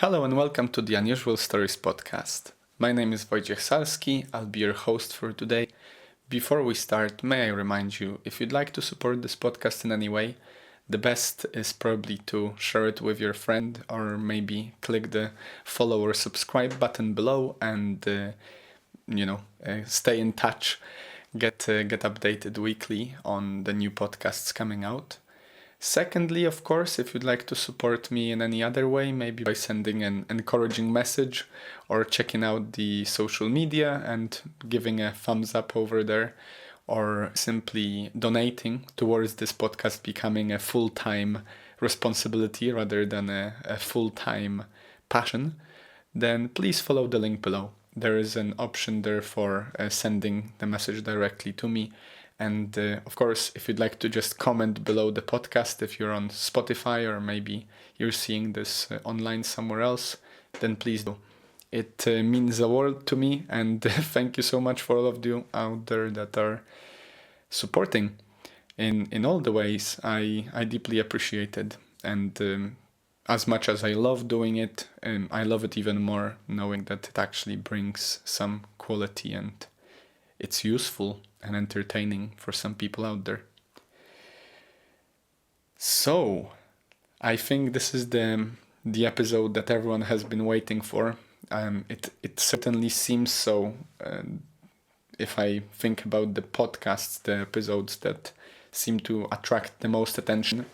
Hello and welcome to the Unusual Stories podcast. My name is Wojciech Salski. I'll be your host for today. Before we start, may I remind you, if you'd like to support this podcast in any way, the best is probably to share it with your friend or maybe click the follow or subscribe button below and, stay in touch, get updated weekly on the new podcasts coming out. Secondly, of course, if you'd like to support me in any other way, maybe by sending an encouraging message or checking out the social media and giving a thumbs up over there, or simply donating towards this podcast becoming a full-time responsibility rather than a full-time passion, then please follow the link below. There is an option there for sending the message directly to me. And of course, if you'd like to just comment below the podcast, if you're on Spotify or maybe you're seeing this online somewhere else, then please do. It means the world to me, and thank you so much for all of you out there that are supporting in all the ways. I deeply appreciate it. And as much as I love doing it, I love it even more knowing that it actually brings some quality and it's useful and entertaining for some people out there. So, I think this is the episode that everyone has been waiting for. It certainly seems so. If I think about the podcasts, the episodes that seem to attract the most attention.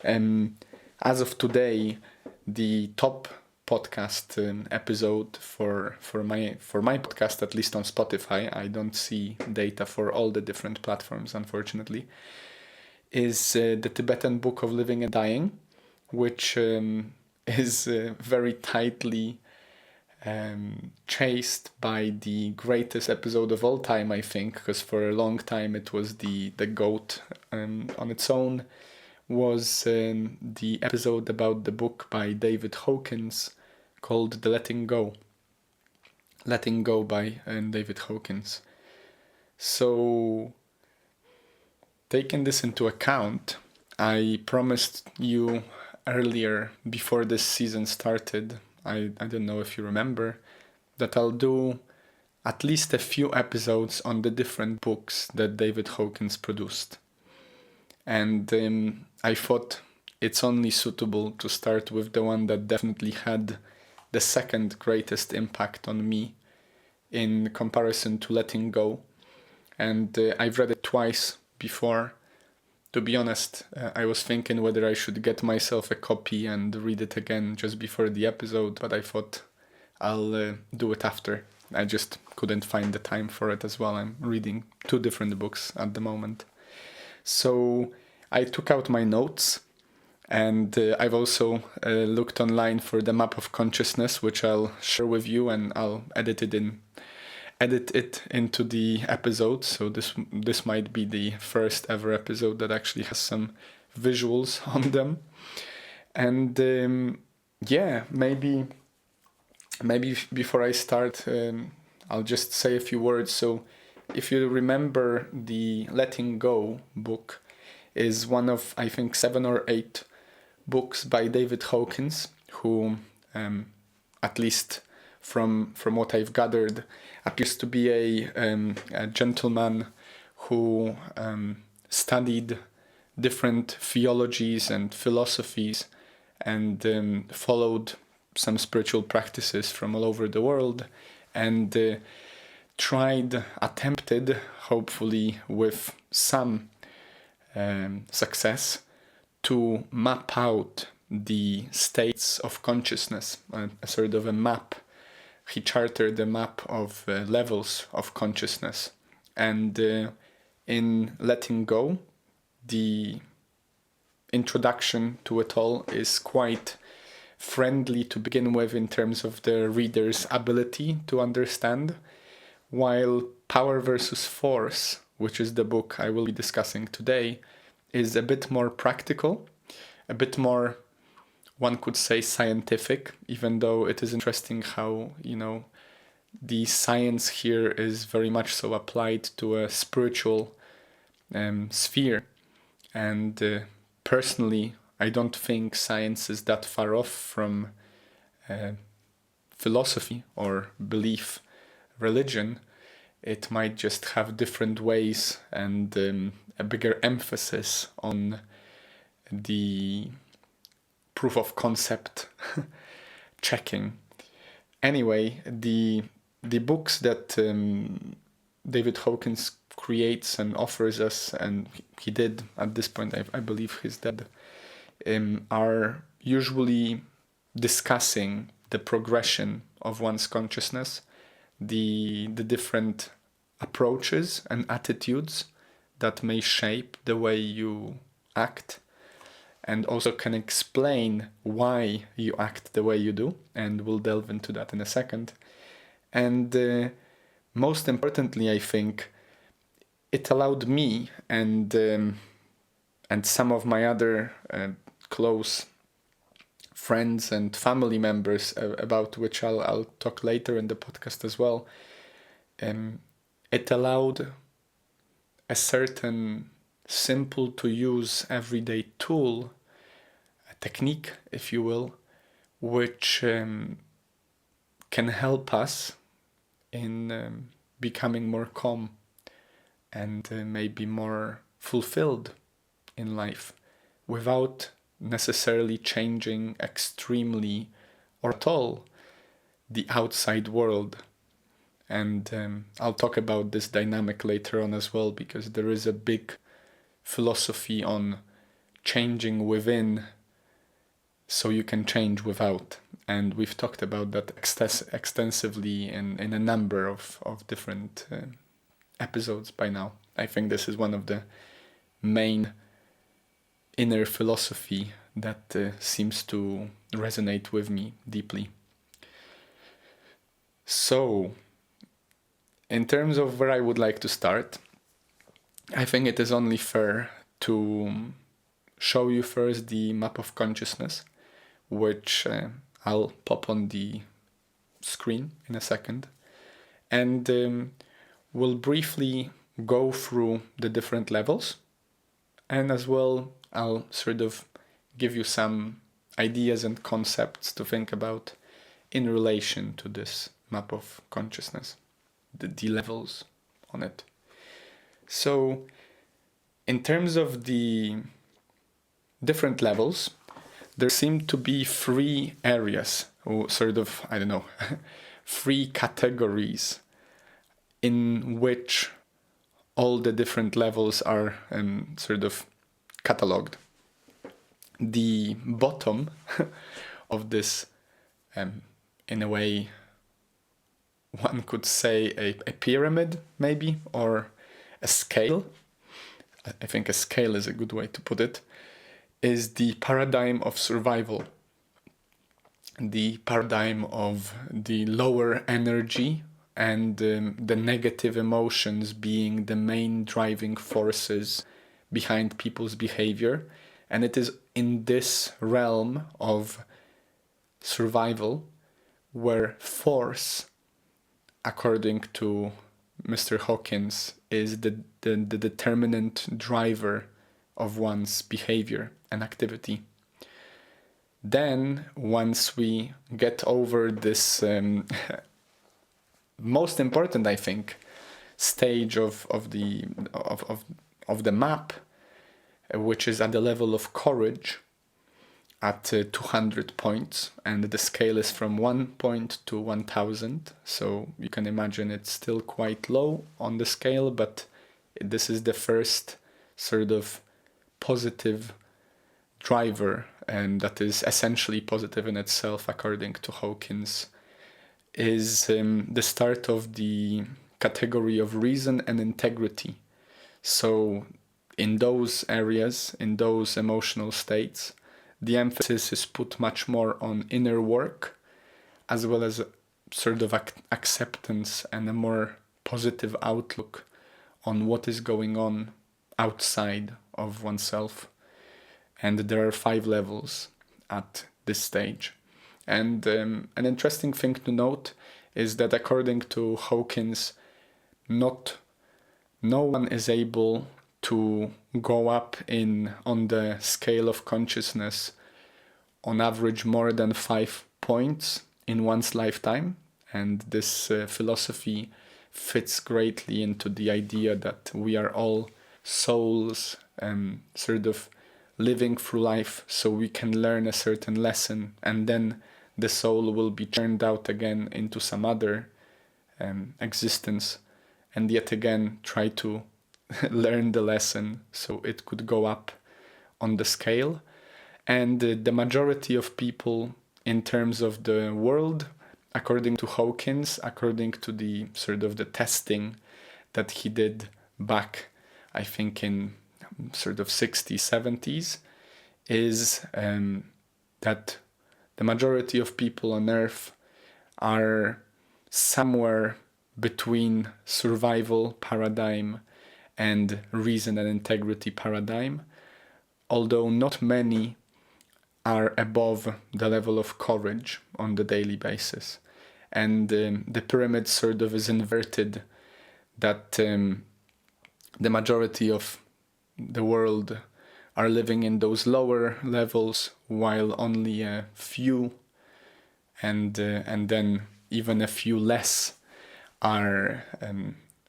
As of today, the top podcast episode for my podcast, at least on Spotify, I don't see data for all the different platforms, unfortunately, is the Tibetan Book of Living and Dying, which is very tightly chased by the greatest episode of all time, I think, because for a long time it was the GOAT on its own, was the episode about the book by David Hawkins called The Letting Go. Letting Go by David Hawkins. So, taking this into account, I promised you earlier, before this season started, I don't know if you remember, that I'll do at least a few episodes on the different books that David Hawkins produced. And I thought it's only suitable to start with the one that definitely had the second greatest impact on me in comparison to Letting Go. And I've read it twice before. To be honest, I was thinking whether I should get myself a copy and read it again just before the episode, but I thought I'll do it after. I just couldn't find the time for it as well. I'm reading two different books at the moment. So I took out my notes, and I've also looked online for the Map of Consciousness, which I'll share with you, and I'll edit it into the episode. So this might be the first ever episode that actually has some visuals on them. And maybe before I start, I'll just say a few words. So if you remember, the Letting Go book is one of, I think, 7 or 8 books by David Hawkins, who, at least from what I've gathered, appears to be a gentleman who studied different theologies and philosophies and followed some spiritual practices from all over the world, and attempted, hopefully with some success, to map out the states of consciousness, a sort of a map. He charted a map of levels of consciousness. And in Letting Go, the introduction to it all is quite friendly to begin with in terms of the reader's ability to understand, while Power versus Force, which is the book I will be discussing today, is a bit more practical, a bit more, one could say, scientific, even though it is interesting how, the science here is very much so applied to a spiritual sphere. And personally, I don't think science is that far off from philosophy or belief, religion, it might just have different ways and a bigger emphasis on the proof of concept checking. Anyway, the books that David Hawkins creates and offers us, and he did at this point, I believe he's dead, are usually discussing the progression of one's consciousness, the different approaches and attitudes that may shape the way you act, and also can explain why you act the way you do, and we'll delve into that in a second. And most importantly, I think it allowed me and some of my other close friends and family members, about which I'll talk later in the podcast as well. It allowed a certain simple to use everyday tool, a technique, if you will, which can help us in becoming more calm and maybe more fulfilled in life without necessarily changing extremely or at all the outside world. And I'll talk about this dynamic later on as well, because there is a big philosophy on changing within so you can change without. And we've talked about that extensively in a number of different episodes by now. I think this is one of the main inner philosophy that seems to resonate with me deeply. So, in terms of where I would like to start, I think it is only fair to show you first the map of consciousness, which I'll pop on the screen in a second. And we'll briefly go through the different levels, and as well I'll sort of give you some ideas and concepts to think about in relation to this map of consciousness, the levels on it. So in terms of the different levels, there seem to be three areas, or sort of, I don't know, three categories in which all the different levels are sort of catalogued. The bottom of this, in a way, one could say a pyramid maybe, or a scale, I think a scale is a good way to put it, is the paradigm of survival. The paradigm of the lower energy and the negative emotions being the main driving forces behind people's behavior. And it is in this realm of survival where force, according to Mr. Hawkins, is the determinant driver of one's behavior and activity. Then, once we get over this most important, I think, stage of the map, which is at the level of courage, at 200 points, and the scale is from 1 point to 1000, so you can imagine it's still quite low on the scale, but this is the first sort of positive driver, and that is essentially positive in itself, according to Hawkins, is the start of the category of reason and integrity. So in those areas, in those emotional states, the emphasis is put much more on inner work, as well as sort of acceptance and a more positive outlook on what is going on outside of oneself. And there are 5 levels at this stage. And an interesting thing to note is that according to Hawkins, no one is able to go up on the scale of consciousness on average more than 5 points in one's lifetime. And this philosophy fits greatly into the idea that we are all souls, sort of living through life so we can learn a certain lesson, and then the soul will be churned out again into some other existence, and yet again try to learn the lesson so it could go up on the scale. And the majority of people, in terms of the world, according to Hawkins, according to the sort of the testing that he did back, I think in sort of 60s, 70s, is that the majority of people on Earth are somewhere between survival paradigm and reason and integrity paradigm, although not many are above the level of courage on the daily basis. And the pyramid sort of is inverted, that the majority of the world are living in those lower levels, while only a few, and then even a few less, are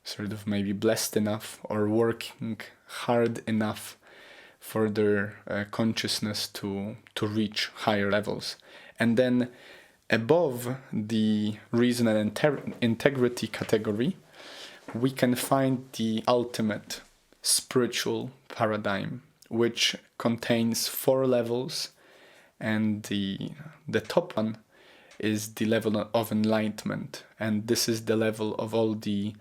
sort of maybe blessed enough or working hard enough for their consciousness to reach higher levels. And then above the reason and integrity category, we can find the ultimate spiritual paradigm, which contains 4 levels, and the top one is the level of enlightenment, and this is the level of all the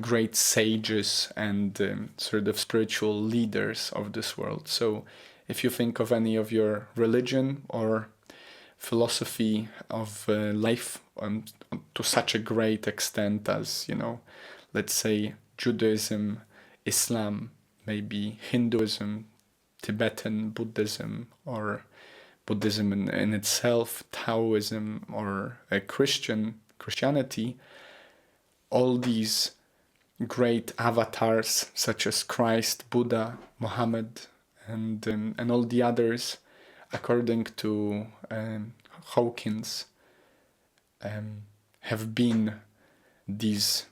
great sages and sort of spiritual leaders of this world. So if you think of any of your religion or philosophy of life to such a great extent as, let's say Judaism, Islam, maybe Hinduism, Tibetan Buddhism, or Buddhism in itself, Taoism, or Christianity, all these great avatars such as Christ, Buddha, Muhammad, and all the others, according to Hawkins, have been these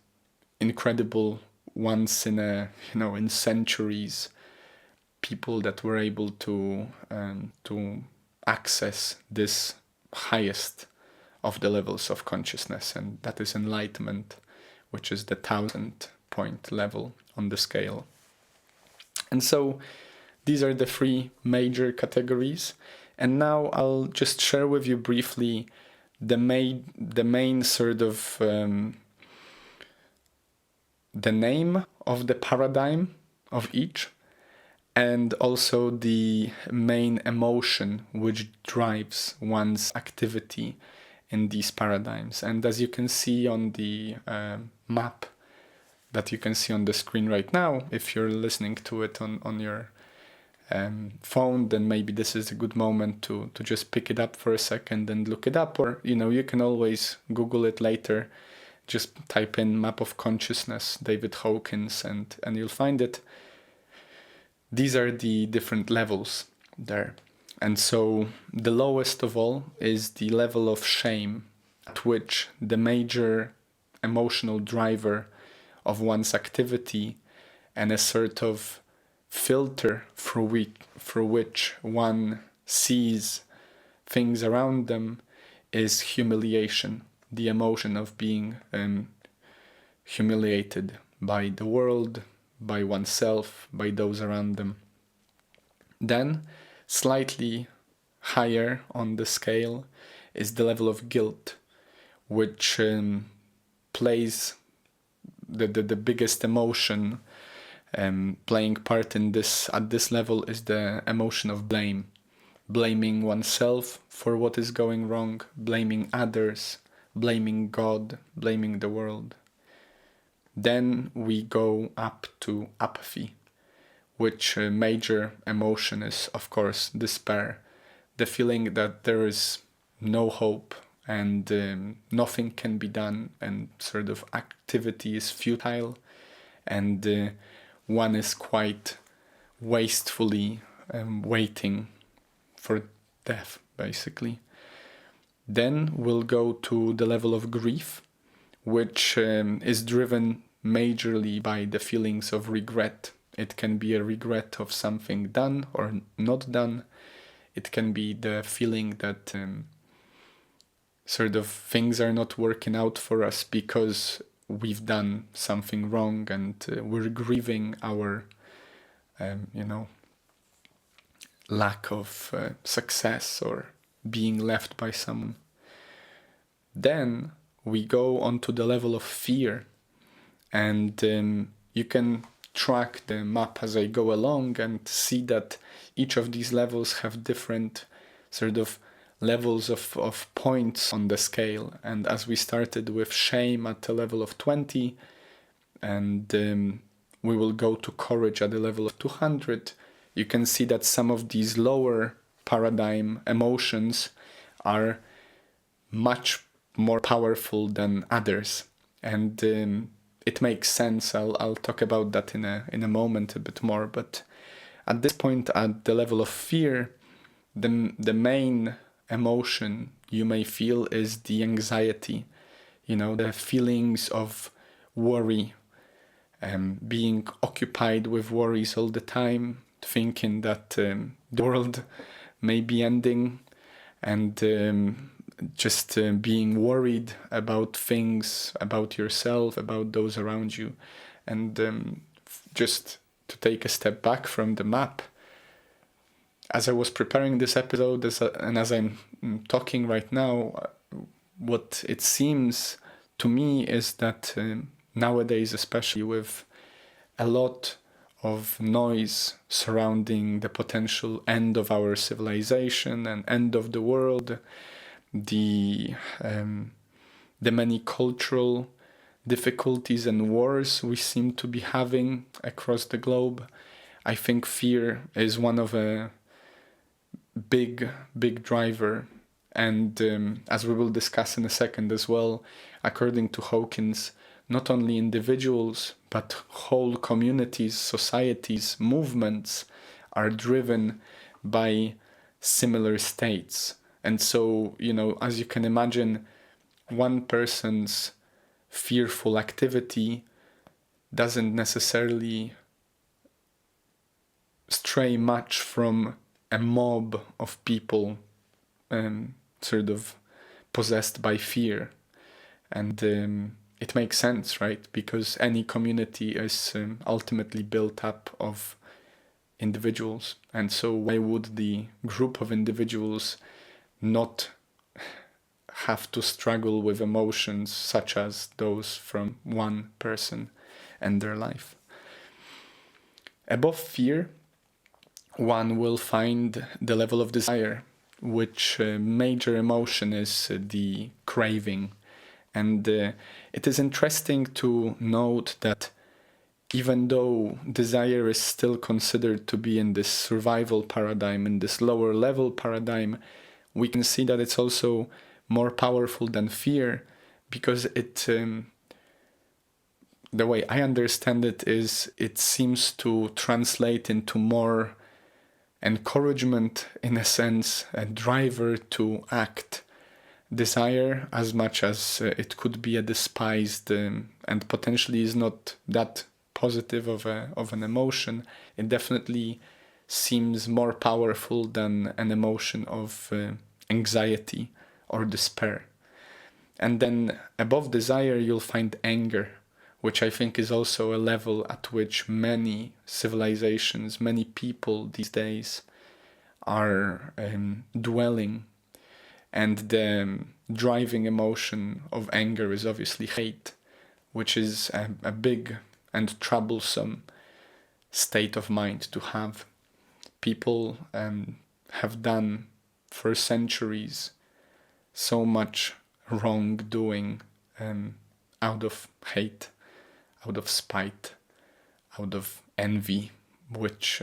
incredible once in centuries people that were able to access this highest of the levels of consciousness, and that is enlightenment, which is the 1,000-point level on the scale. And so these are the 3 major categories. And now I'll just share with you briefly the main sort of the name of the paradigm of each, and also the main emotion which drives one's activity in these paradigms. And as you can see on the map that you can see on the screen right now, if you're listening to it on your phone, then maybe this is a good moment to just pick it up for a second and look it up, or you can always Google it later. Just type in Map of Consciousness, David Hawkins, and you'll find it. These are the different levels there. And so the lowest of all is the level of shame, at which the major emotional driver of one's activity and a sort of filter through which one sees things around them is humiliation, the emotion of being humiliated by the world, by oneself, by those around them. Then, slightly higher on the scale is the level of guilt, which plays the biggest emotion. Playing part in this at this level is the emotion of blame, blaming oneself for what is going wrong, blaming others, blaming God, blaming the world. Then we go up to apathy, which major emotion is, of course, despair, the feeling that there is no hope and nothing can be done, and sort of activity is futile, and one is quite wastefully waiting for death, basically. Then we'll go to the level of grief, which is driven majorly by the feelings of regret. It can be a regret of something done or not done. It can be the feeling that sort of things are not working out for us because we've done something wrong, and we're grieving our, lack of success or being left by someone. Then we go onto the level of fear, and you can track the map as I go along and see that each of these levels have different sort of levels of points on the scale. And as we started with shame at the level of 20, and we will go to courage at the level of 200, you can see that some of these lower paradigm emotions are much more powerful than others. And it makes sense. I'll talk about that in a moment a bit more. But at this point, at the level of fear, the main emotion you may feel is the anxiety, the feelings of worry, being occupied with worries all the time, thinking that the world may be ending, and just being worried about things, about yourself, about those around you. And just to take a step back from the map, as I was preparing this episode, and as I'm talking right now, what it seems to me is that nowadays, especially with a lot of noise surrounding the potential end of our civilization and end of the world, the many cultural difficulties and wars we seem to be having across the globe, I think fear is one of a big driver. And as we will discuss in a second as well, according to Hawkins, not only individuals but whole communities, societies, movements are driven by similar states. And so, as you can imagine, one person's fearful activity doesn't necessarily stray much from a mob of people sort of possessed by fear. And it makes sense, right? Because any community is ultimately built up of individuals. And so why would the group of individuals not have to struggle with emotions such as those from one person and their life? Above fear, one will find the level of desire, which major emotion is the craving. And it is interesting to note that even though desire is still considered to be in this survival paradigm, in this lower level paradigm, we can see that it's also more powerful than fear, because it, the way I understand it is, it seems to translate into more encouragement, in a sense, a driver to act. Desire, as much as it could be a despised and potentially is not that positive of an emotion, it definitely seems more powerful than an emotion of anxiety or despair. And then above desire, you'll find anger, which I think is also a level at which many civilizations, many people these days are dwelling. And the driving emotion of anger is obviously hate, which is a big and troublesome state of mind to have. People have done for centuries so much wrongdoing out of hate, out of spite, out of envy, which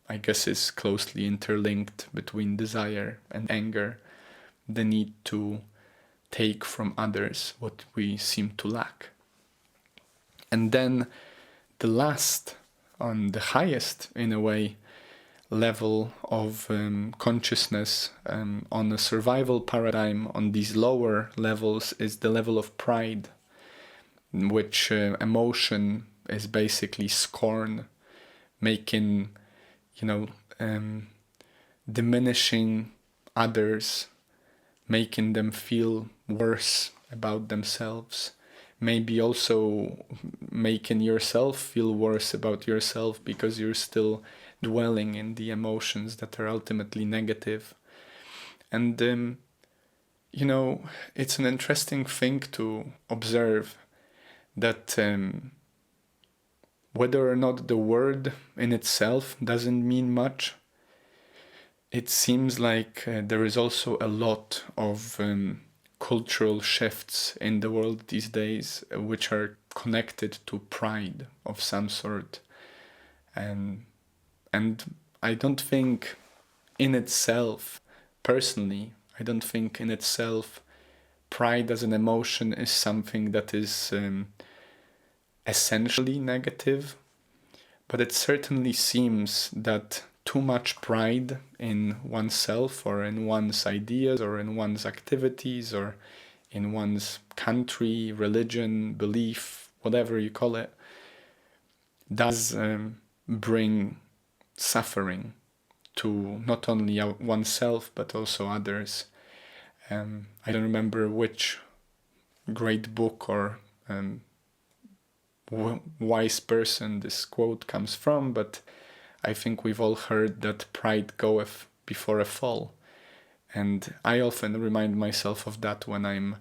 I guess is closely interlinked between desire and anger. The need to take from others what we seem to lack. And then the last, on the highest in a way, level of consciousness, on a survival paradigm, on these lower levels, is the level of pride, in which emotion is basically scorn, making, diminishing others, making them feel worse about themselves, maybe also making yourself feel worse about yourself because you're still dwelling in the emotions that are ultimately negative. And it's an interesting thing to observe that whether or not the word in itself doesn't mean much, it seems like there is also a lot of cultural shifts in the world these days, which are connected to pride of some sort. And I don't think in itself, personally, I don't think in itself pride as an emotion is something that is essentially negative, but it certainly seems that too much pride in oneself or in one's ideas or in one's activities or in one's country, religion, belief, whatever you call it, does bring suffering to not only oneself but also others. I don't remember which great book or wise person this quote comes from, but I think we've all heard that pride goeth before a fall. And I often remind myself of that when I'm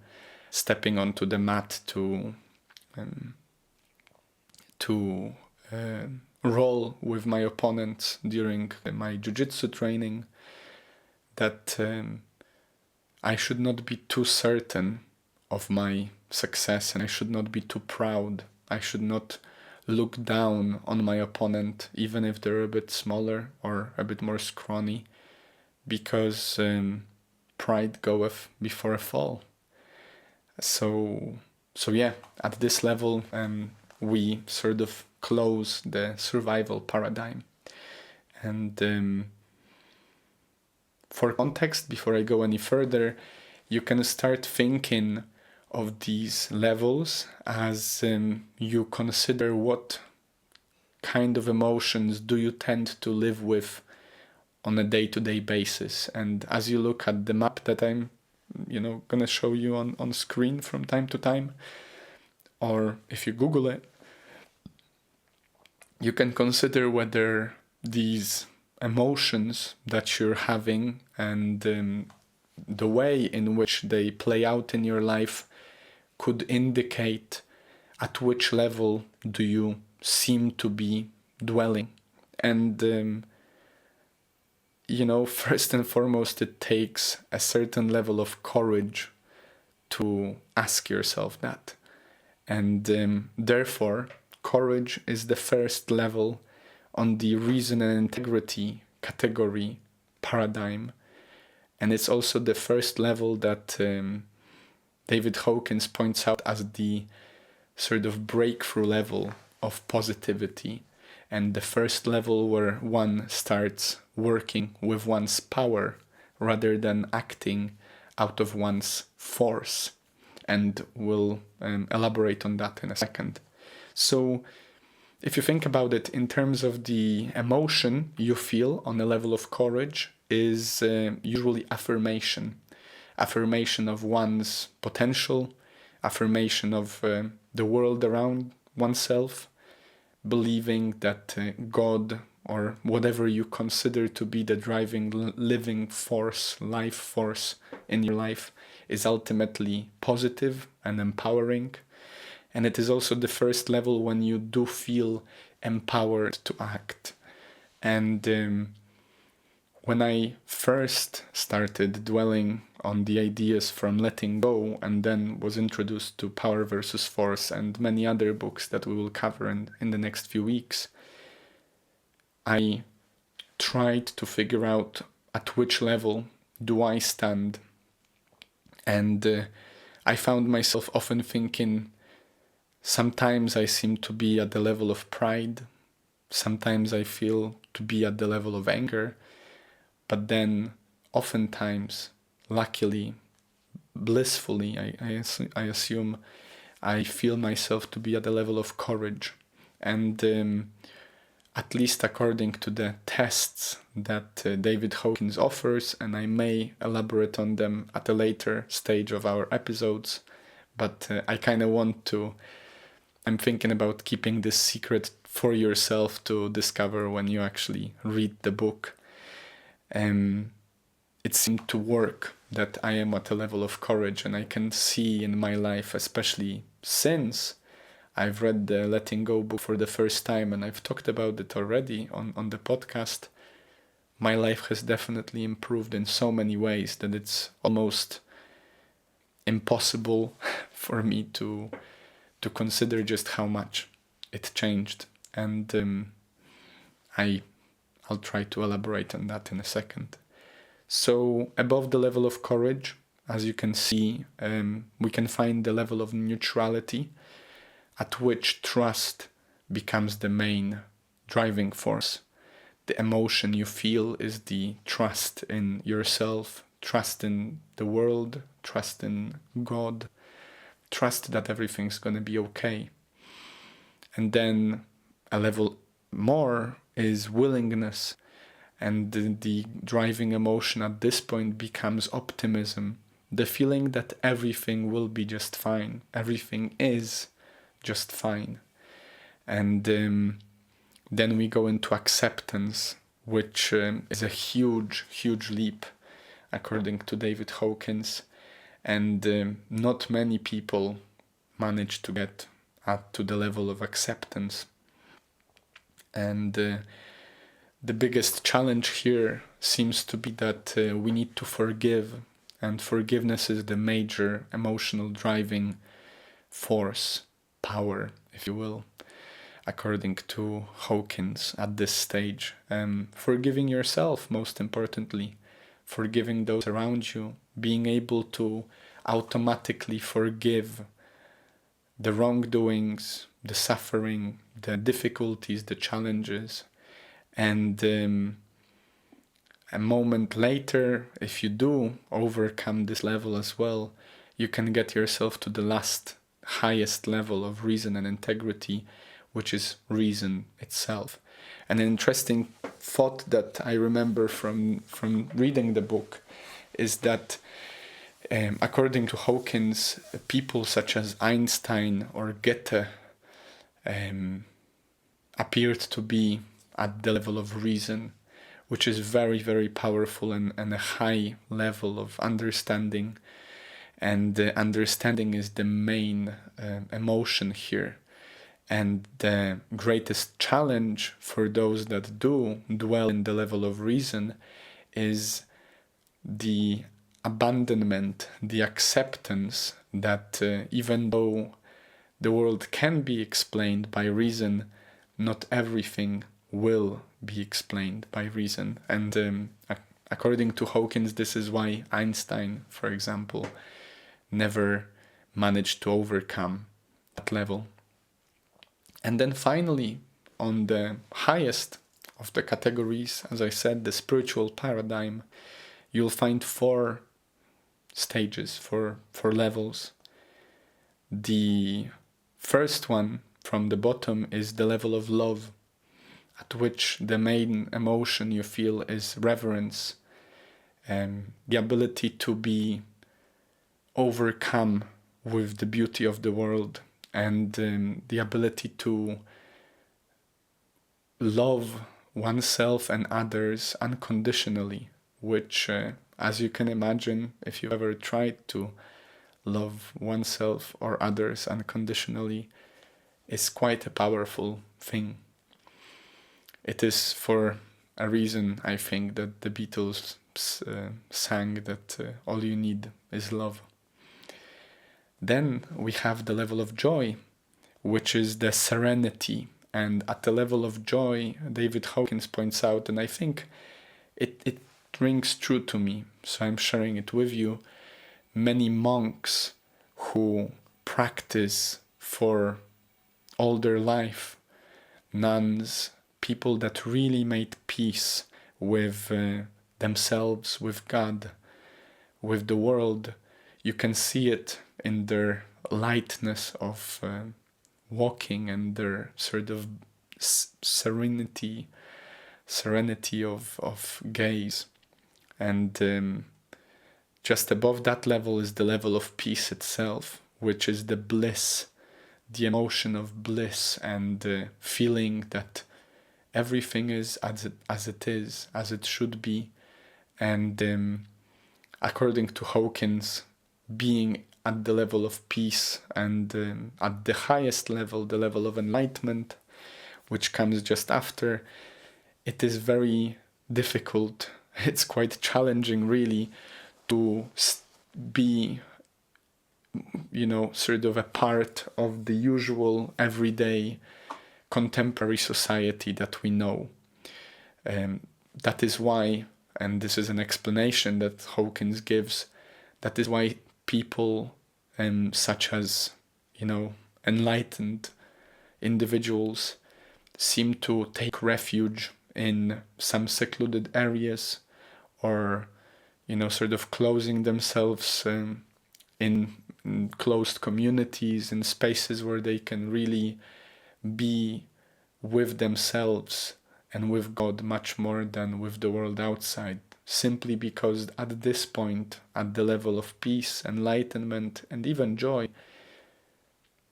stepping onto the mat to roll with my opponents during my jiu-jitsu training, that I should not be too certain of my success and I should not be too proud. I should not look down on my opponent, even if they're a bit smaller or a bit more scrawny, because pride goeth before a fall. So yeah, at this level, we sort of close the survival paradigm. And for context, before I go any further, you can start thinking of these levels as you consider what kind of emotions do you tend to live with on a day-to-day basis. And as you look at the map that I'm gonna show you on screen from time to time, or if you Google it, you can consider whether these emotions that you're having and the way in which they play out in your life could indicate at which level do you seem to be dwelling. And first and foremost, it takes a certain level of courage to ask yourself that. And therefore, courage is the first level on the reason and integrity category paradigm. And it's also the first level that David Hawkins points out as the sort of breakthrough level of positivity, and the first level where one starts working with one's power rather than acting out of one's force. And we'll elaborate on that in a second. So if you think about it in terms of the emotion you feel on a level of courage is usually affirmation of one's potential, affirmation of the world around oneself, believing that God or whatever you consider to be the driving living force, life force in your life is ultimately positive and empowering. And it is also the first level when you do feel empowered to act. And when I first started dwelling on the ideas from letting go and then was introduced to Power versus Force and many other books that we will cover in the next few weeks, I tried to figure out at which level do I stand. And I found myself often thinking, sometimes I seem to be at the level of pride, sometimes I feel to be at the level of anger, but then oftentimes, luckily, blissfully, I assume, I feel myself to be at the level of courage. And at least according to the tests that David Hawkins offers, and I may elaborate on them at a later stage of our episodes, but I kind of want to, I'm thinking about keeping this secret for yourself to discover when you actually read the book. It seemed to work that I am at a level of courage, and I can see in my life, especially since I've read the Letting Go book for the first time, and I've talked about it already on the podcast, my life has definitely improved in so many ways that it's almost impossible for me to consider just how much it changed. And I'll try to elaborate on that in a second. So above the level of courage, as you can see, we can find the level of neutrality, at which trust becomes the main driving force. The emotion you feel is the trust in yourself, trust in the world, trust in God, trust that everything's going to be okay. And then a level more is willingness, and the driving emotion at this point becomes optimism, the feeling that everything will be just fine, everything is just fine. And then we go into acceptance, which is a huge leap according to David Hawkins, and not many people manage to get to the level of acceptance. And the biggest challenge here seems to be that we need to forgive, and forgiveness is the major emotional driving force, power, if you will, according to Hawkins at this stage. Forgiving yourself, most importantly, forgiving those around you, being able to automatically forgive the wrongdoings, the suffering, the difficulties, the challenges. And a moment later, if you do overcome this level as well, you can get yourself to the highest level of reason and integrity, which is reason itself. And an interesting thought that I remember from reading the book is that according to Hawkins, people such as Einstein or Goethe appeared to be at the level of reason, which is very powerful and a high level of understanding. And understanding is the main emotion here. And the greatest challenge for those that do dwell in the level of reason is the abandonment, the acceptance that even though the world can be explained by reason, not everything will be explained by reason. And according to Hawkins, this is why Einstein, for example, never managed to overcome that level. And then finally, on the highest of the categories, as I said, the spiritual paradigm, you'll find 4 stages, 4 levels. The first one from the bottom is the level of love, at which the main emotion you feel is reverence, the ability to be overcome with the beauty of the world, and the ability to love oneself and others unconditionally, which, as you can imagine, if you've ever tried to love oneself or others unconditionally, is quite a powerful thing. It is for a reason, I think, that the Beatles sang that all you need is love. Then we have the level of joy, which is the serenity. And at the level of joy, David Hawkins points out, and I think it rings true to me, so I'm sharing it with you. Many monks who practice for all their life, nuns, people that really made peace with themselves, with God, with the world, you can see it in their lightness of walking and their sort of serenity of gaze. And just above that level is the level of peace itself, which is the bliss, the emotion of bliss, and feeling that everything is as it is, as it should be. And according to Hawkins, being at the level of peace and at the highest level, the level of enlightenment, which comes just after, it is very difficult. It's quite challenging, really, to be, sort of a part of the usual everyday contemporary society that we know. That is why, and this is an explanation that Hawkins gives, that is why people such as, enlightened individuals seem to take refuge in some secluded areas, or, sort of closing themselves in closed communities, in spaces where they can really be with themselves and with God much more than with the world outside, simply because at this point, at the level of peace, enlightenment, and even joy,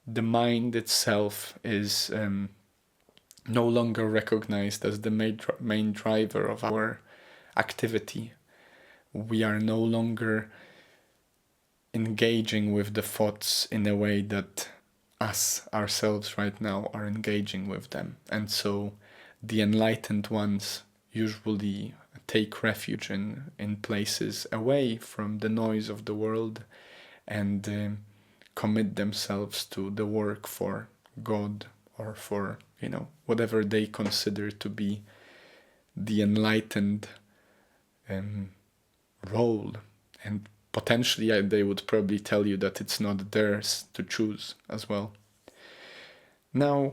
the mind itself is no longer recognized as the main driver of our activity. We are no longer engaging with the thoughts in a way that us ourselves right now are engaging with them. And so the enlightened ones usually take refuge in places away from the noise of the world and commit themselves to the work for God, or for, whatever they consider to be the enlightened role. And potentially they would probably tell you that it's not theirs to choose as well. Now,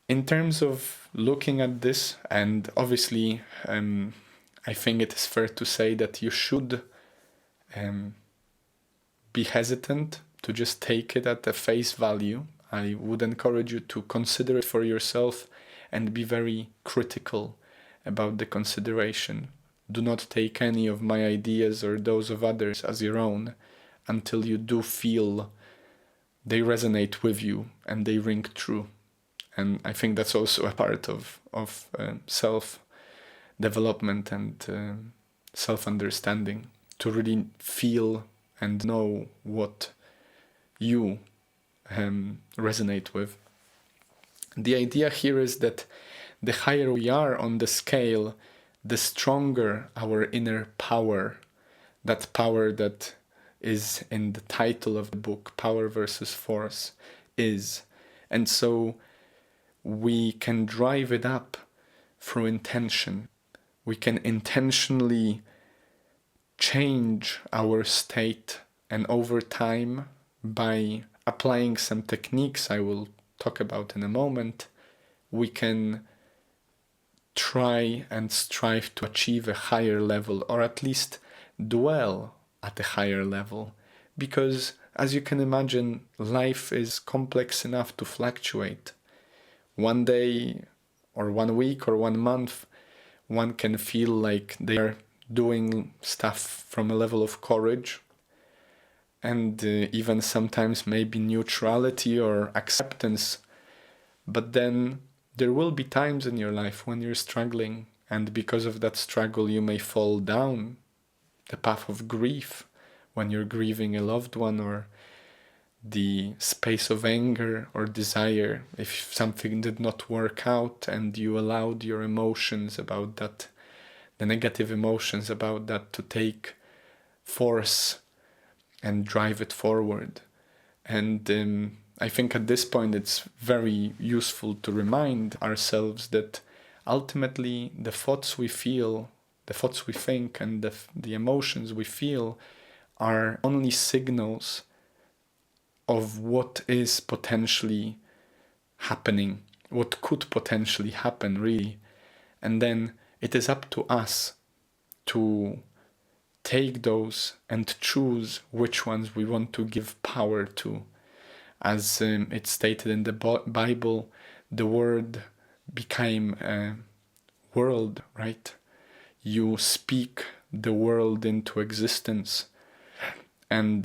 in terms of looking at this, and obviously I think it is fair to say that you should be hesitant to just take it at the face value. I would encourage you to consider it for yourself and be very critical about the consideration. Do not take any of my ideas or those of others as your own until you do feel they resonate with you and they ring true. And I think that's also a part of self-development and self-understanding, to really feel and know what you resonate with. The idea here is that the higher we are on the scale, the stronger our inner power, that power that is in the title of the book, Power versus Force, is. And so we can drive it up through intention. We can intentionally change our state, and over time, by applying some techniques I will talk about in a moment, we can try and strive to achieve a higher level, or at least dwell at a higher level. Because, as you can imagine, life is complex enough to fluctuate. One day, or 1 week, or 1 month, one can feel like they are doing stuff from a level of courage, and even sometimes maybe neutrality or acceptance. But then there will be times in your life when you're struggling, and because of that struggle you may fall down the path of grief, when you're grieving a loved one, or the space of anger or desire, if something did not work out and you allowed your emotions about that, the negative emotions about that, to take force and drive it forward. And I think at this point it's very useful to remind ourselves that ultimately the thoughts we feel, the thoughts we think, and the emotions we feel are only signals of what is potentially happening. what could potentially happen, really. And then it is up to us to take those and choose which ones we want to give power to. As it's stated in the Bible, the word became a world, right? You speak the world into existence. And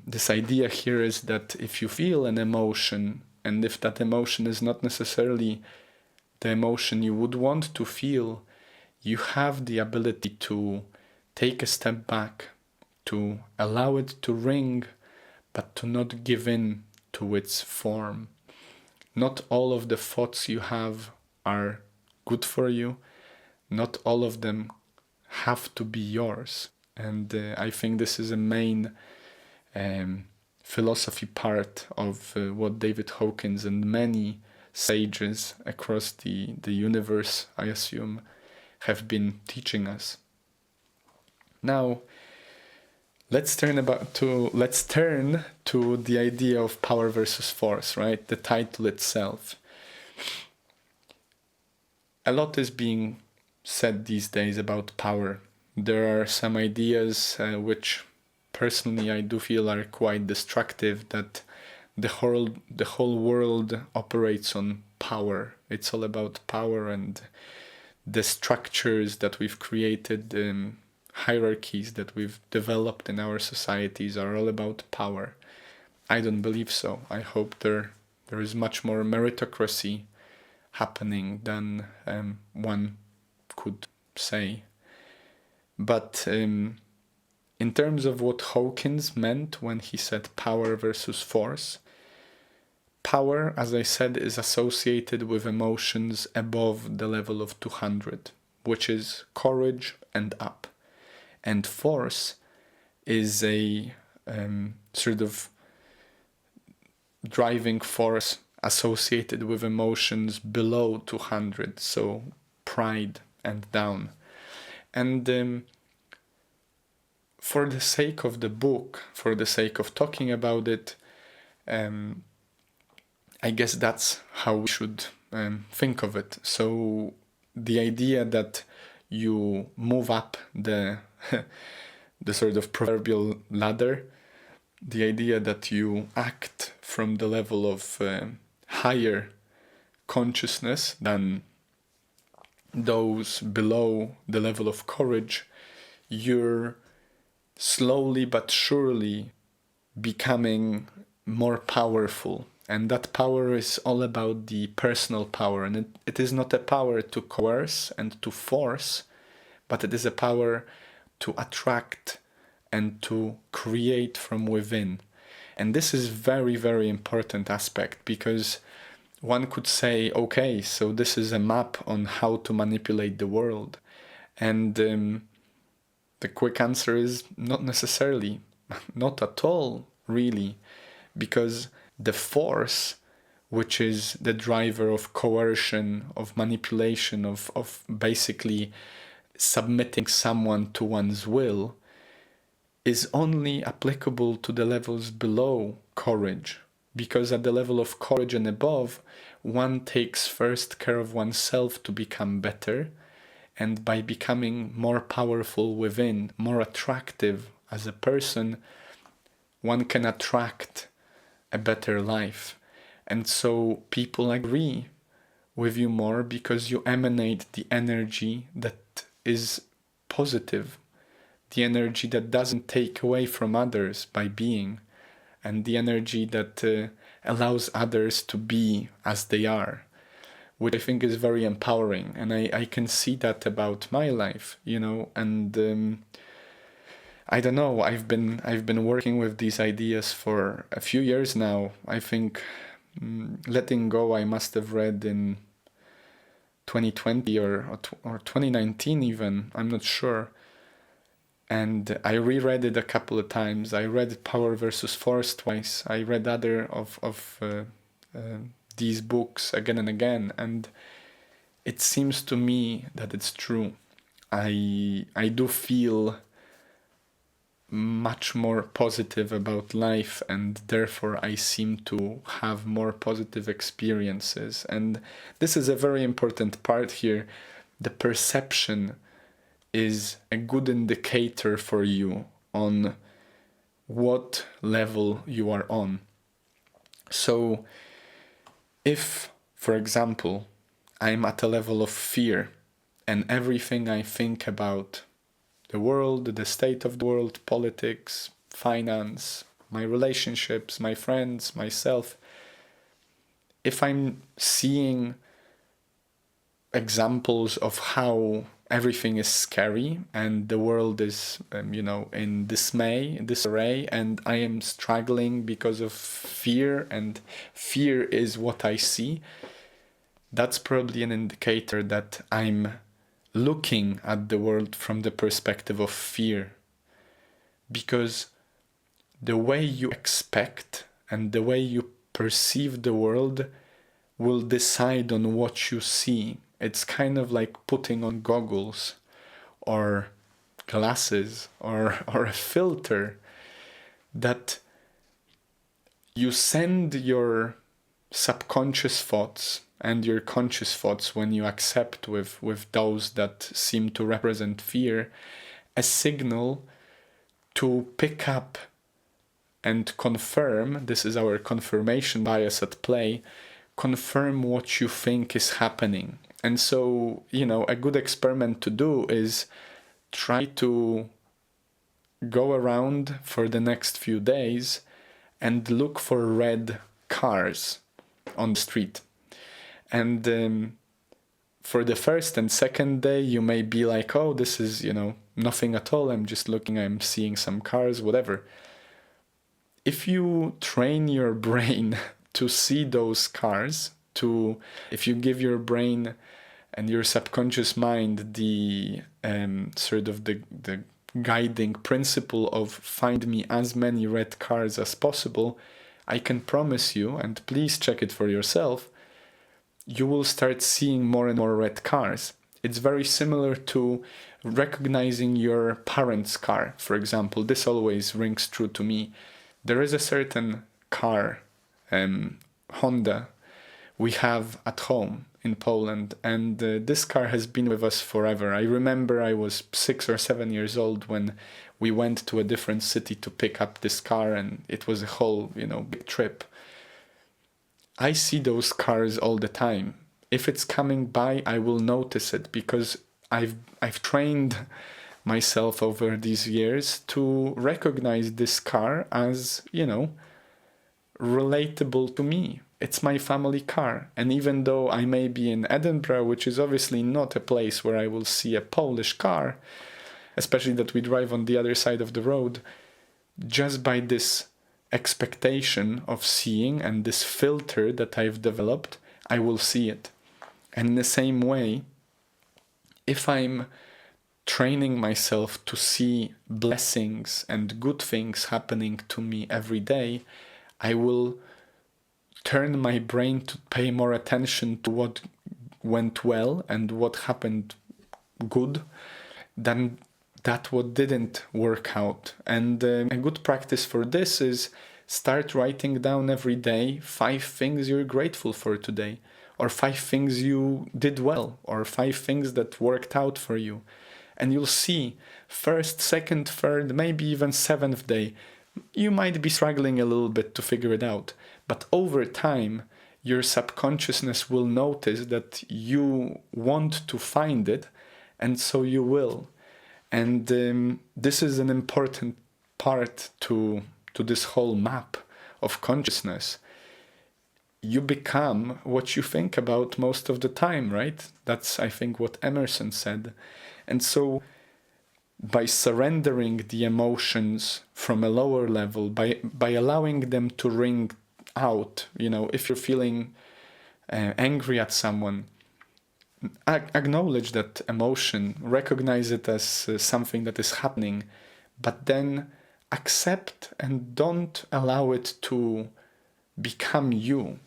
this idea here is that if you feel an emotion, and if that emotion is not necessarily the emotion you would want to feel, you have the ability to take a step back, to allow it to ring, but to not give in to its form. Not all of the thoughts you have are good for you. Not all of them have to be yours. And I think this is a main philosophy part of what David Hawkins and many sages across the universe, I assume, have been teaching us. Now, let's turn to the idea of power versus force, right? The title itself. A lot is being said these days about power. There are some ideas which personally I do feel are quite destructive, that the whole world operates on power. It's all about power, and the structures that we've created, hierarchies that we've developed in our societies are all about power. I don't believe so. I hope there is much more meritocracy happening than one could say. But in terms of what Hawkins meant when he said power versus force, power, as I said, is associated with emotions above the level of 200, which is courage and up. And force is a sort of driving force associated with emotions below 200, so pride and down. And for the sake of the book, for the sake of talking about it, I guess that's how we should think of it. So the idea that you move up the sort of proverbial ladder, the idea that you act from the level of higher consciousness than those below the level of courage, you're slowly but surely becoming more powerful. And that power is all about the personal power. And it is not a power to coerce and to force, but it is a power to attract and to create from within. And this is very, very important aspect, because one could say, okay, so this is a map on how to manipulate the world. And the quick answer is not necessarily, not at all, really, because the force, which is the driver of coercion, of manipulation, of basically submitting someone to one's will, is only applicable to the levels below courage. Because at the level of courage and above, one takes first care of oneself to become better, and by becoming more powerful within, more attractive as a person, one can attract a better life. And so people agree with you more because you emanate the energy that is positive, the energy that doesn't take away from others by being, and the energy that allows others to be as they are, which I think is very empowering. And I can see that about my life, and I don't know, I've been working with these ideas for a few years now. I think Letting Go I must have read in 2020 or 2019 even, I'm not sure. And I reread it a couple of times. I read Power versus Force twice. I read other of these books again and again, and it seems to me that it's true. I do feel much more positive about life, and therefore I seem to have more positive experiences. And this is a very important part here. The perception is a good indicator for you on what level you are on. So if, for example, I'm at a level of fear and everything I think about the world, the state of the world, politics, finance, my relationships, my friends, myself, if I'm seeing examples of how everything is scary and the world is, in dismay, disarray, and I am struggling because of fear, and fear is what I see, that's probably an indicator that I'm looking at the world from the perspective of fear. Because the way you expect and the way you perceive the world will decide on what you see. It's kind of like putting on goggles or glasses or a filter that you send your subconscious thoughts and your conscious thoughts, when you accept with those that seem to represent fear, a signal to pick up and confirm. This is our confirmation bias at play. Confirm what you think is happening. And so, a good experiment to do is try to go around for the next few days and look for red cars on the street. And for the first and second day, you may be like, oh, this is, nothing at all. I'm just looking, I'm seeing some cars, whatever. If you train your brain to see those cars, if you give your brain and your subconscious mind the sort of the guiding principle of find me as many red cars as possible, I can promise you, and please check it for yourself, you will start seeing more and more red cars. It's very similar to recognizing your parents' car, for example. This always rings true to me. There is a certain car, Honda, we have at home in Poland, and this car has been with us forever. I remember I was 6 or 7 years old when we went to a different city to pick up this car, and it was a whole, big trip. I see those cars all the time. If it's coming by, I will notice it because I've trained myself over these years to recognize this car as, relatable to me. It's my family car. And even though I may be in Edinburgh, which is obviously not a place where I will see a Polish car, especially that we drive on the other side of the road, just by this expectation of seeing and this filter that I've developed, I will see it. And in the same way, if I'm training myself to see blessings and good things happening to me every day, I will turn my brain to pay more attention to what went well and what happened good than that what didn't work out. And a good practice for this is start writing down every day 5 things you're grateful for today, or 5 things you did well, or 5 things that worked out for you. And you'll see, first, second, third, maybe even 7th day, you might be struggling a little bit to figure it out. But over time, your subconsciousness will notice that you want to find it, and so you will. And this is an important part to this whole map of consciousness. You become what you think about most of the time, right? That's, I think, what Emerson said. And so by surrendering the emotions from a lower level, by allowing them to ring out, if you're feeling angry at someone, acknowledge that emotion, recognize it as something that is happening, but then accept and don't allow it to become you.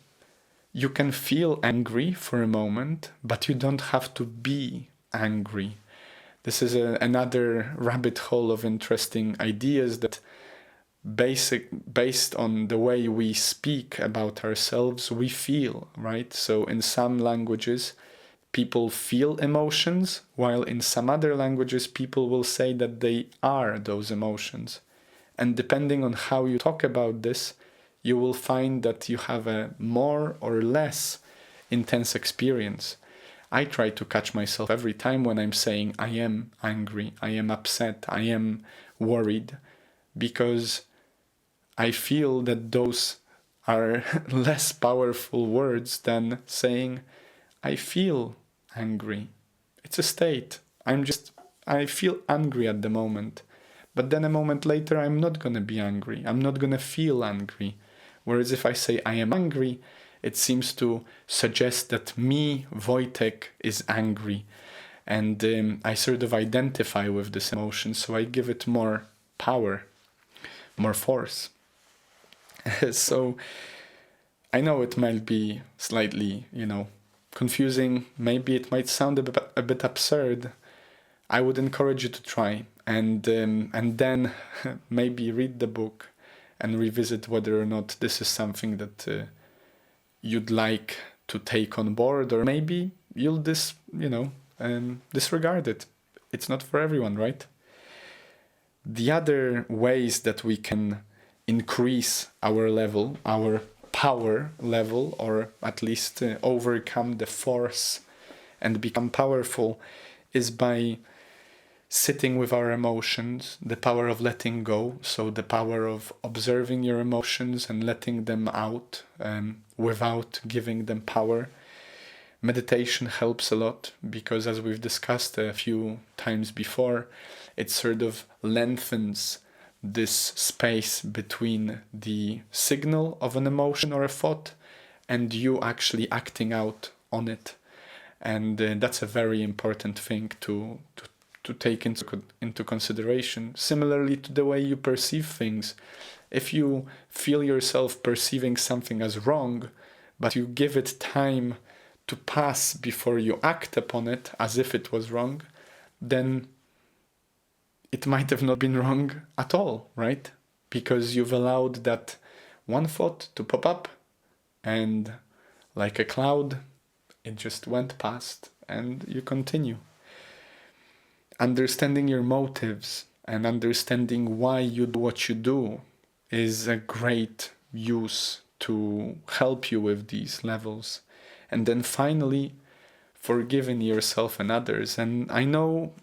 You can feel angry for a moment, but you don't have to be angry. This is another rabbit hole of interesting ideas that based on the way we speak about ourselves, we feel, right? So in some languages, people feel emotions, while in some other languages, people will say that they are those emotions. And depending on how you talk about this, you will find that you have a more or less intense experience. I try to catch myself every time when I'm saying I am angry, I am upset, I am worried, because I feel that those are less powerful words than saying I feel angry. It's a state. I feel angry at the moment. But then a moment later, I'm not going to be angry. I'm not going to feel angry. Whereas if I say I am angry, it seems to suggest that me, Wojtek, is angry. And I sort of identify with this emotion, so I give it more power, more force. So I know it might be slightly, confusing. Maybe it might sound a bit absurd. I would encourage you to try and then maybe read the book and revisit whether or not this is something that you'd like to take on board, or maybe you'll disregard it. It's not for everyone, right? The other ways that we can increase our level, our power level, or at least overcome the force and become powerful, is by sitting with our emotions, the power of letting go, so the power of observing your emotions and letting them out without giving them power. Meditation helps a lot because, as we've discussed a few times before, it sort of lengthens this space between the signal of an emotion or a thought and you actually acting out on it. And that's a very important thing to take into consideration. Similarly to the way you perceive things. If you feel yourself perceiving something as wrong, but you give it time to pass before you act upon it as if it was wrong, then it might have not been wrong at all, right? Because you've allowed that one thought to pop up, and like a cloud, it just went past and you continue. Understanding your motives and understanding why you do what you do is a great use to help you with these levels. And then finally, forgiving yourself and others. And I know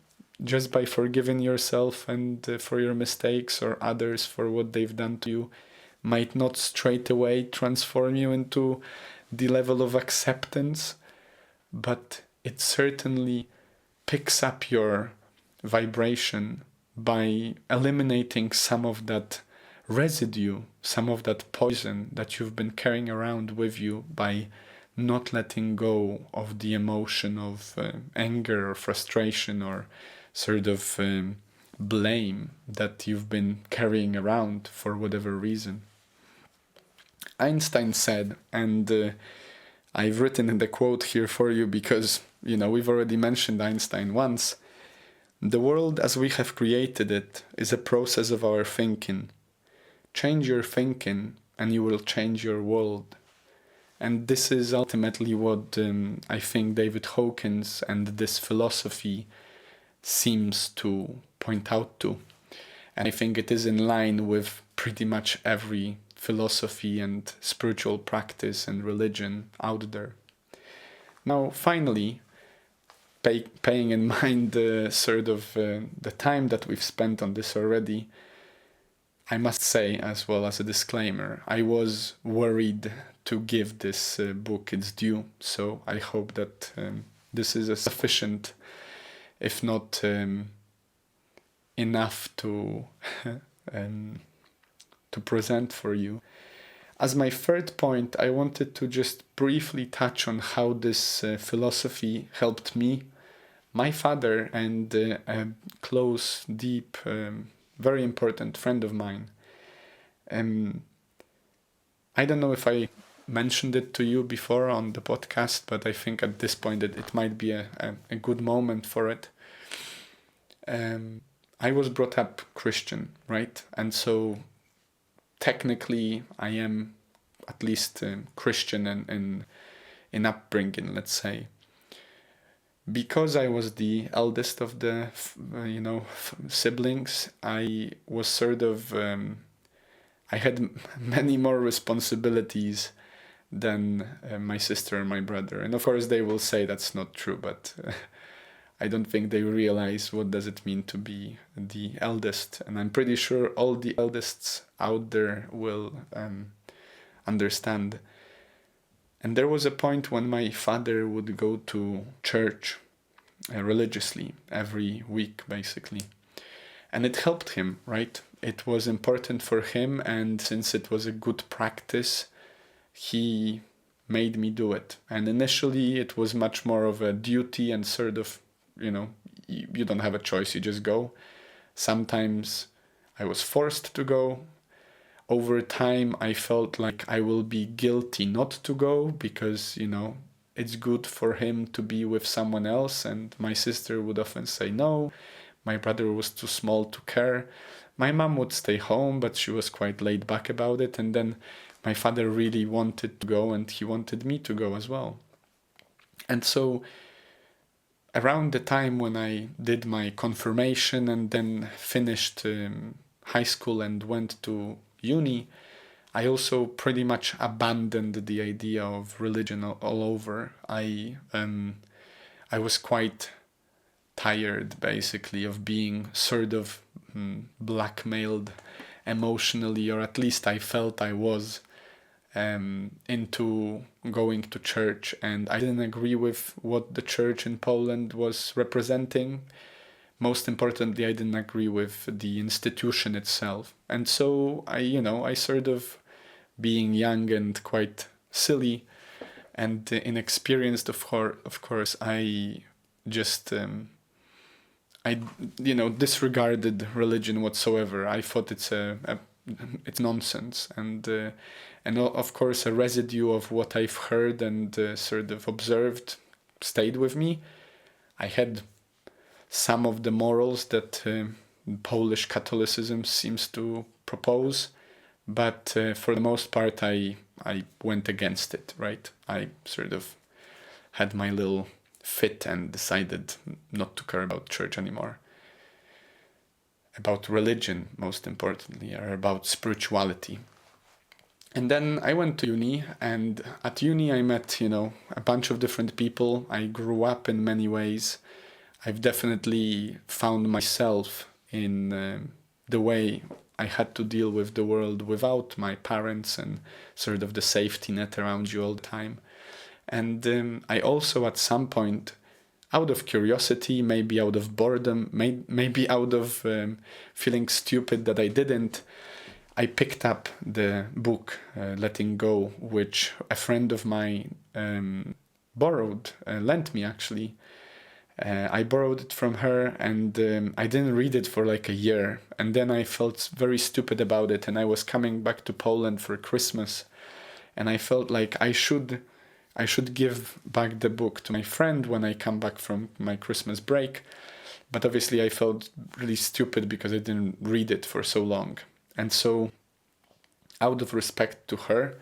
just by forgiving yourself and for your mistakes, or others for what they've done to you, might not straight away transform you into the level of acceptance, but it certainly picks up your vibration by eliminating some of that residue, some of that poison that you've been carrying around with you by not letting go of the emotion of anger or frustration or sort of blame that you've been carrying around for whatever reason. Einstein said, and I've written the quote here for you because, we've already mentioned Einstein once. The world as we have created it is a process of our thinking. Change your thinking and you will change your world. And this is ultimately what I think David Hawkins and this philosophy seems to point out to. And I think it is in line with pretty much every philosophy and spiritual practice and religion out there. Now, finally, paying in mind the time that we've spent on this already, I must say, as well as a disclaimer, I was worried to give this book its due, so I hope that this is a sufficient, if not enough to to present for you. As my third point, I wanted to just briefly touch on how this philosophy helped me, my father, and a close, deep, very important friend of mine. I don't know if I mentioned it to you before on the podcast, but I think at this point it might be a good moment for it. I was brought up Christian, right? And so technically I am at least Christian in upbringing, let's say. Because I was the eldest of the siblings, I was sort of I had many more responsibilities than my sister and my brother. And of course they will say that's not true, but I don't think they realize what does it mean to be the eldest. And I'm pretty sure all the eldest out there will understand. And there was a point when my father would go to church religiously every week, basically. And it helped him, right? It was important for him, and since it was a good practice, he made me do it. And initially it was much more of a duty and sort of, you don't have a choice, you just go. Sometimes I was forced to go. Over time, I felt like I will be guilty not to go because, it's good for him to be with someone else. And my sister would often say no. My brother was too small to care. My mom would stay home, but she was quite laid back about it. And then my father really wanted to go, and he wanted me to go as well. And so around the time when I did my confirmation and then finished high school and went to uni, I also pretty much abandoned the idea of religion all over. I was quite tired, basically, of being sort of blackmailed emotionally, or at least I felt I was, into going to church, and I didn't agree with what the church in Poland was representing. Most importantly, I didn't agree with the institution itself. And so I sort of, being young and quite silly and inexperienced, of course, I just I disregarded religion whatsoever. I thought it's it's nonsense, and of course a residue of what I've heard and sort of observed stayed with me. I had some of the morals that Polish Catholicism seems to propose, but for the most part I went against it, right? I sort of had my little fit and decided not to care about church anymore. About religion, most importantly, or about spirituality. And then I went to uni, and at uni I met, a bunch of different people. I grew up in many ways. I've definitely found myself in the way I had to deal with the world without my parents and sort of the safety net around you all the time. And I also, at some point, out of curiosity, maybe out of boredom, maybe out of feeling stupid that I didn't, I picked up the book Letting Go, which a friend of mine lent me actually. I borrowed it from her, and I didn't read it for like a year, and then I felt very stupid about it, and I was coming back to Poland for Christmas, and I felt like I should give back the book to my friend when I come back from my Christmas break. But obviously I felt really stupid because I didn't read it for so long. And so, out of respect to her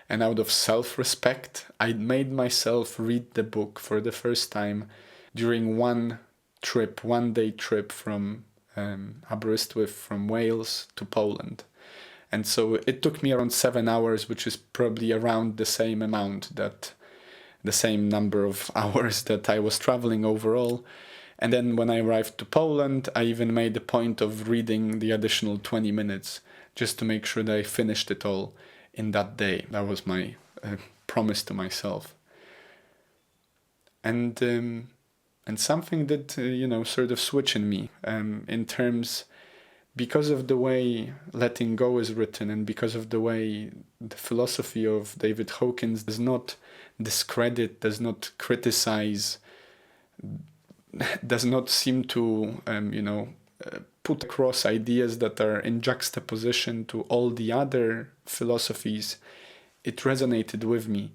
and out of self-respect, I made myself read the book for the first time during one day trip from Aberystwyth, from Wales to Poland. And so it took me around 7 hours, which is probably around the same number of hours that I was traveling overall. And then when I arrived to Poland, I even made a point of reading the additional 20 minutes just to make sure that I finished it all in that day. That was my promise to myself. And something did, sort of switch in me in terms, because of the way Letting Go is written, and because of the way the philosophy of David Hawkins does not discredit, does not criticize, does not seem to, put across ideas that are in juxtaposition to all the other philosophies, it resonated with me,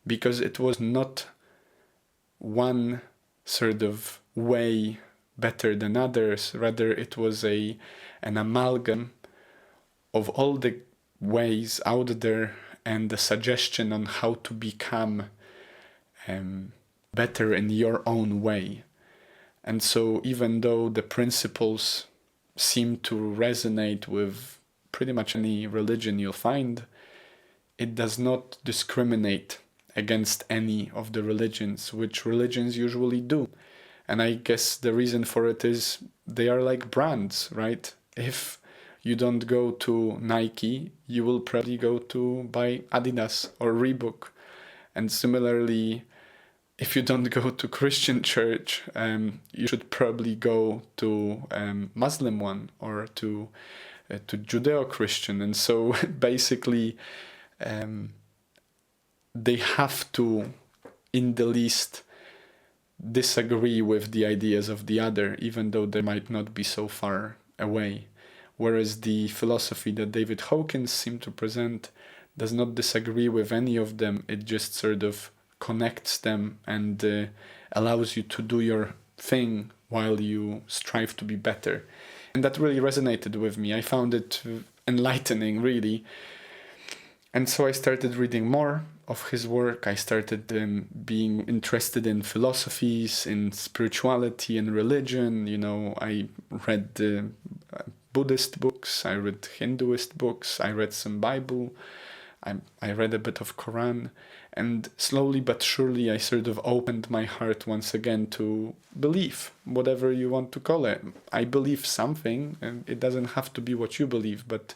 because it was not one sort of way better than others. Rather, it was an amalgam of all the ways out there and the suggestion on how to become better in your own way. And so even though the principles seem to resonate with pretty much any religion you'll find, it does not discriminate against any of the religions, which religions usually do. And I guess the reason for it is they are like brands, right? If you don't go to Nike, you will probably go to buy Adidas or Reebok. And similarly, if you don't go to Christian church, you should probably go to Muslim one or to Judeo-Christian. And so basically, they have to, in the least, disagree with the ideas of the other, even though they might not be so far away. Whereas the philosophy that David Hawkins seemed to present does not disagree with any of them. It just sort of connects them and allows you to do your thing while you strive to be better. And that really resonated with me. I found it enlightening, really. And so I started reading more of his work. I started being interested in philosophies, in spirituality and religion. You know, I read Buddhist books, I read Hinduist books, I read some Bible, I read a bit of Quran. And slowly but surely I sort of opened my heart once again to belief, whatever you want to call it. I believe something, and it doesn't have to be what you believe, but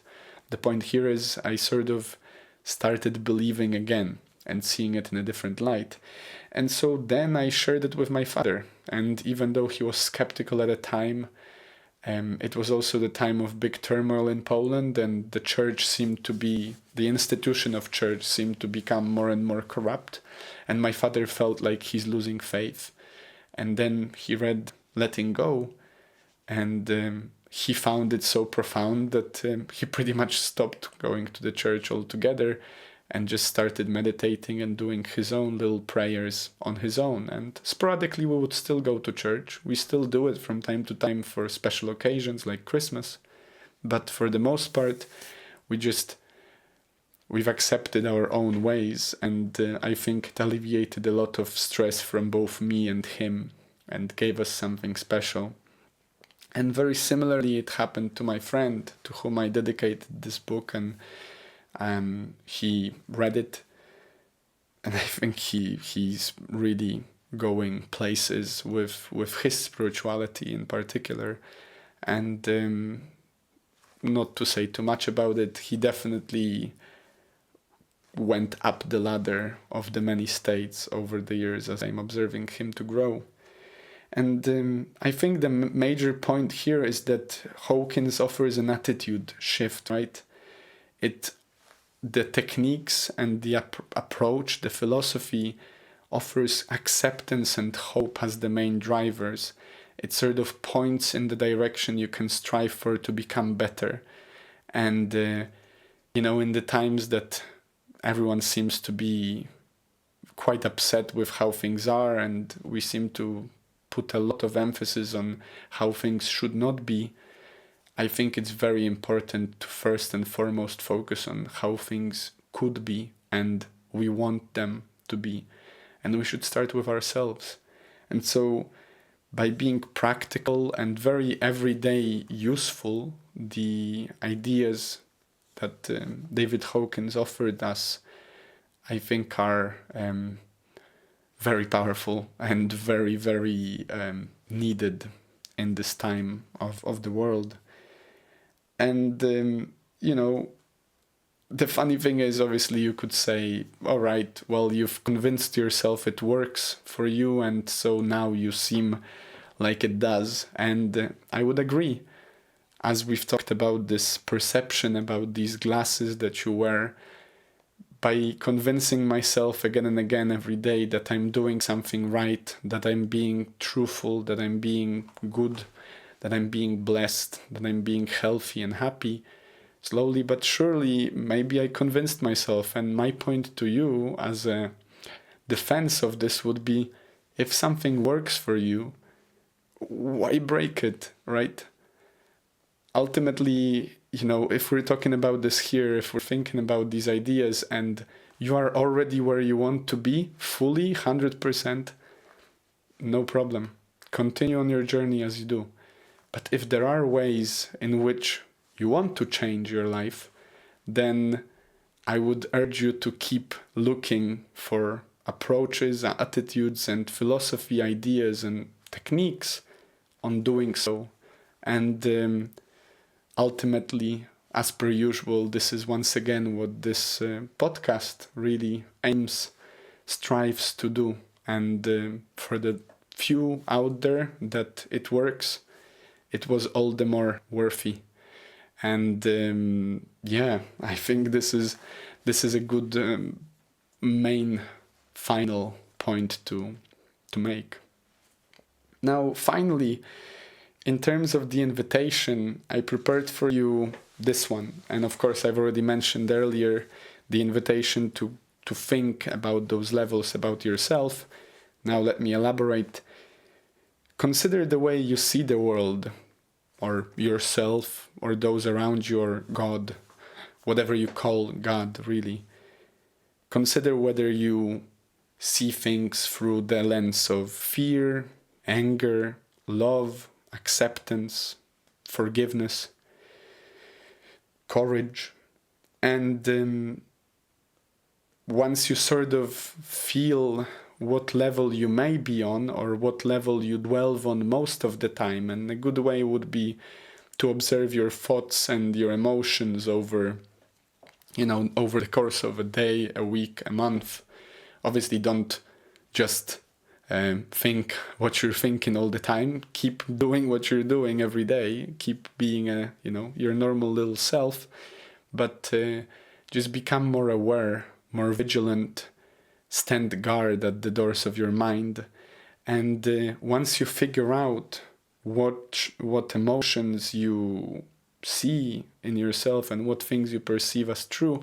the point here is I sort of started believing again and seeing it in a different light. And so then I shared it with my father. And even though he was skeptical at the time, it was also the time of big turmoil in Poland, and the church seemed to be, the institution of church seemed to become more and more corrupt. And my father felt like he's losing faith. And then he read Letting Go, and he found it so profound that he pretty much stopped going to the church altogether and just started meditating and doing his own little prayers on his own. And sporadically we would still go to church. We still do it from time to time for special occasions like Christmas. But for the most part, we've accepted our own ways, and I think it alleviated a lot of stress from both me and him and gave us something special. And very similarly, it happened to my friend to whom I dedicated this book, and he read it, and I think he's really going places with his spirituality in particular. And not to say too much about it, he definitely went up the ladder of the many states over the years as I'm observing him to grow. And I think the major point here is that Hawkins offers an attitude shift, right? The techniques and the approach, the philosophy offers acceptance and hope as the main drivers. It sort of points in the direction you can strive for to become better. And, in the times that everyone seems to be quite upset with how things are, and we seem to put a lot of emphasis on how things should not be, I think it's very important to first and foremost focus on how things could be and we want them to be. And we should start with ourselves. And so by being practical and very everyday useful, the ideas that David Hawkins offered us, I think are very powerful and very, very needed in this time of the world. And, the funny thing is, obviously, you could say, all right, well, you've convinced yourself it works for you, and so now you seem like it does. And I would agree. As we've talked about this perception about these glasses that you wear, by convincing myself again and again every day that I'm doing something right, that I'm being truthful, that I'm being good, that I'm being blessed, that I'm being healthy and happy, slowly but surely, maybe I convinced myself. And my point to you as a defense of this would be, if something works for you, why break it, right? Ultimately, if we're talking about this here, if we're thinking about these ideas and you are already where you want to be, fully, 100%, no problem. Continue on your journey as you do. But if there are ways in which you want to change your life, then I would urge you to keep looking for approaches, attitudes, and philosophy, ideas, and techniques on doing so. And ultimately, as per usual, this is once again what this podcast really strives to do. And for the few out there that it works, it was all the more worthy. And I think this is a good main final point to make. Now, finally, in terms of the invitation, I prepared for you this one. And of course, I've already mentioned earlier the invitation to think about those levels, about yourself. Now let me elaborate. Consider the way you see the world, or yourself, or those around you, or God, whatever you call God, really. Consider whether you see things through the lens of fear, anger, love, acceptance, forgiveness, courage. And once you sort of feel what level you may be on, or what level you dwell on most of the time, and a good way would be to observe your thoughts and your emotions over the course of a day, a week, a month. Obviously, don't just think what you're thinking all the time. Keep doing what you're doing every day. Keep being your normal little self, but just become more aware, more vigilant. Stand guard at the doors of your mind, and once you figure out what emotions you see in yourself and what things you perceive as true,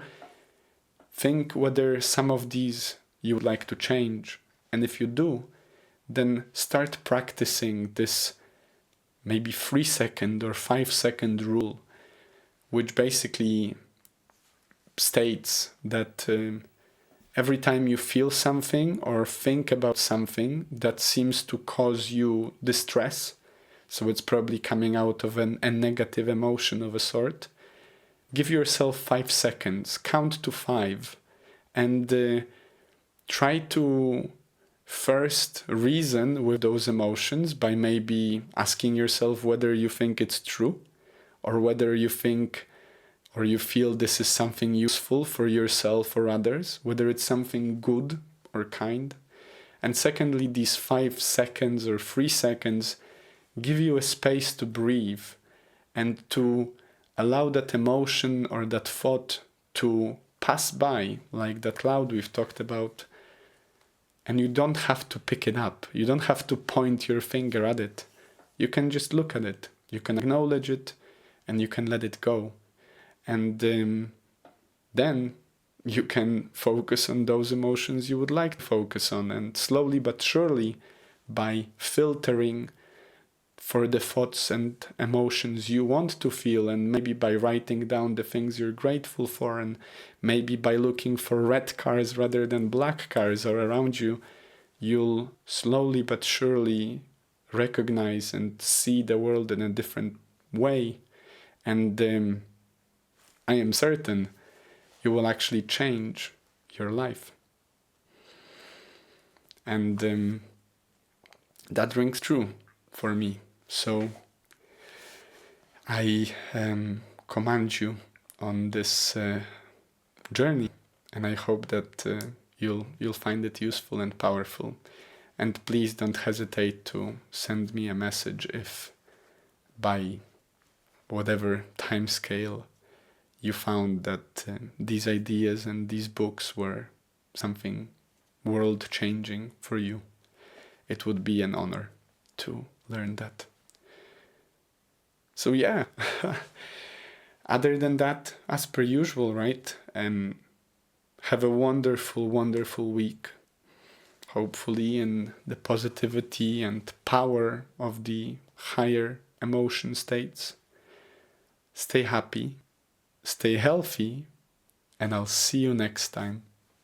think whether some of these you would like to change. And if you do, then start practicing this maybe 3-second or 5-second rule, which basically states that every time you feel something or think about something that seems to cause you distress, so it's probably coming out of a negative emotion of a sort, give yourself 5 seconds, count to 5, and try to first reason with those emotions by maybe asking yourself whether you think it's true, or whether you think or you feel this is something useful for yourself or others, whether it's something good or kind. And secondly, these 5 seconds or 3 seconds give you a space to breathe and to allow that emotion or that thought to pass by, like that cloud we've talked about. And you don't have to pick it up. You don't have to point your finger at it. You can just look at it. You can acknowledge it, and you can let it go. And then you can focus on those emotions you would like to focus on. And slowly but surely, by filtering for the thoughts and emotions you want to feel, and maybe by writing down the things you're grateful for, and maybe by looking for red cars rather than black cars are around you, you'll slowly but surely recognize and see the world in a different way. And I am certain you will actually change your life. And that rings true for me. So I command you on this journey, and I hope that you'll find it useful and powerful. And please don't hesitate to send me a message if by whatever time scale you found that these ideas and these books were something world-changing for you. It would be an honor to learn that. So yeah, other than that, as per usual, right? Have a wonderful, wonderful week. hopefully in the positivity and power of the higher emotion states. Stay happy, stay healthy, and I'll see you next time.